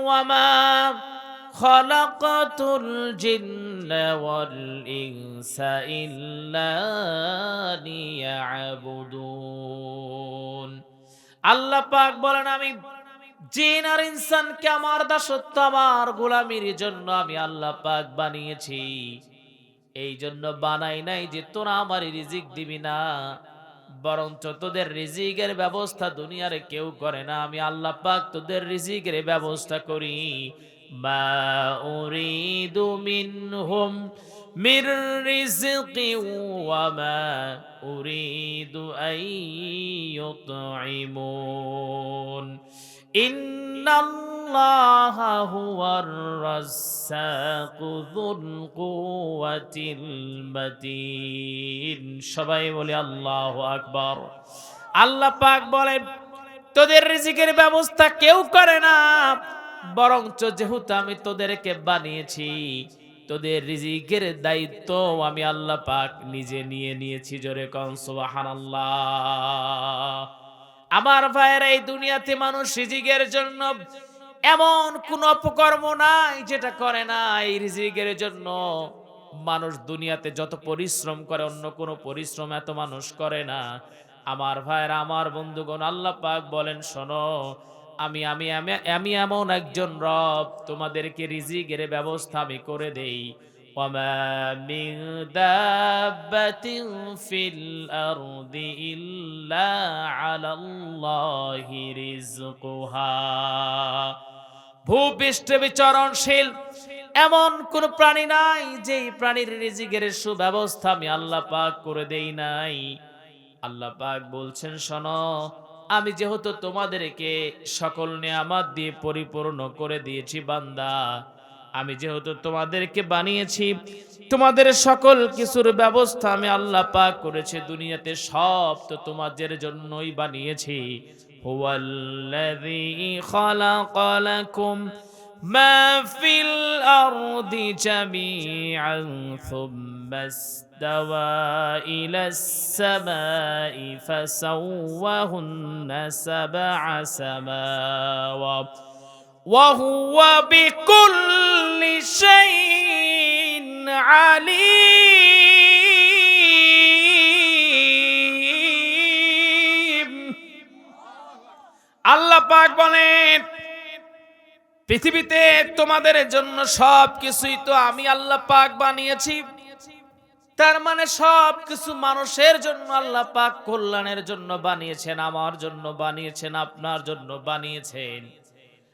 ওয়ামা খালাকাতুল জিন্না ওয়াল ইনসা ইল্লা লিয়াবুদুন। আল্লাহ পাক বলেন, আমি জিন আর ইনসানকে আমার দাসত্ব, আমার গোলামির জন্য আমি আল্লাহ পাক বানিয়েছি। এই জন্য বানাই নাই যে তোরা আমার রিজিক দিবি না, বরঞ্চ তোদের রিজিকের ব্যবস্থা দুনিয়ার কেউ করে না, আমি আল্লাহ পাক তোদের রিজিকের ব্যবস্থা করি। মা উরিদু মিনহুম মির রিজকি ওয়া মা উরিদু আইয়ুতঈমুন ইন্নাল্লাহা হুয়ার রাজ্জাকু যুল কুওয়াতিল মাতিন। সবাই বলে আল্লাহু আকবার। আল্লাহ পাক বলেন, তোদের রিজিকের ব্যবস্থা কেউ করে না, বরঞ্চ যেহেতু আমি তোদেরকে বানিয়েছি, তোদের রিজিকের দায়িত্ব আমি আল্লাহ পাক নিজে নিয়ে নিয়েছি। জোরে কোন সুবহানাল্লাহ। আমার ভাইয়েরা, এই দুনিয়াতে মানুষ রিজিকের জন্য এমন কোন অপকর্ম নাই যেটা করে না। এই রিজিকের জন্য মানুষ দুনিয়াতে যত পরিশ্রম করে, অন্য কোনো পরিশ্রম এত মানুষ করে না। আমার ভাইয়েরা, আমার বন্ধুগণ, আল্লাহ পাক বলেন, শোনো, আমি আমি আমি আমি এমন একজন রব, তোমাদেরকে রিজিকের ব্যবস্থা আমি করে দেই। ওয়ামা মিন দাব্বাতিন ফিল আরদি ইল্লা আলাল্লাহি রিজকুহা। ভূপৃষ্ঠে বিচরণশীল এমন কোন প্রাণী নাই যেই প্রাণীর রিজিকের সুব্যবস্থা আমি আল্লাহ পাক করে দেই নাই। আল্লাহ পাক বলছেন, শোনো, আমি যেহেতু তোমাদেরকে সকল নিয়ামত দিয়ে পরিপূর্ণ করে দিয়েছি বান্দা, আমি যেহেতু তোমাদেরকে বানিয়েছি, তোমাদের সকল কিছুর ব্যবস্থা আমি আল্লাহ পাক করেছি। দুনিয়াতে সব তো তোমাদের জন্যই বানিয়েছি। হুয়াল্লাযী খালাকা লাকুম মা ফিল আরদি জামিআন সুম্মা ইসতাওয়া ইলাস সামাই ফাসাওয়াহুন্না সাবআ সামাওয়াত ওয়া হুয়া বিকুল্লি শাইইন আলীম। আল্লাহ পাক বলেন, পৃথিবীতে তোমাদের জন্য সবকিছুই তো আমি আল্লাহ পাক বানিয়েছি। তার মানে সবকিছু মানুষের জন্য আল্লাহ পাক কল্যাণের জন্য বানিয়েছেন, আমার জন্য বানিয়েছেন, আপনার জন্য বানিয়েছেন।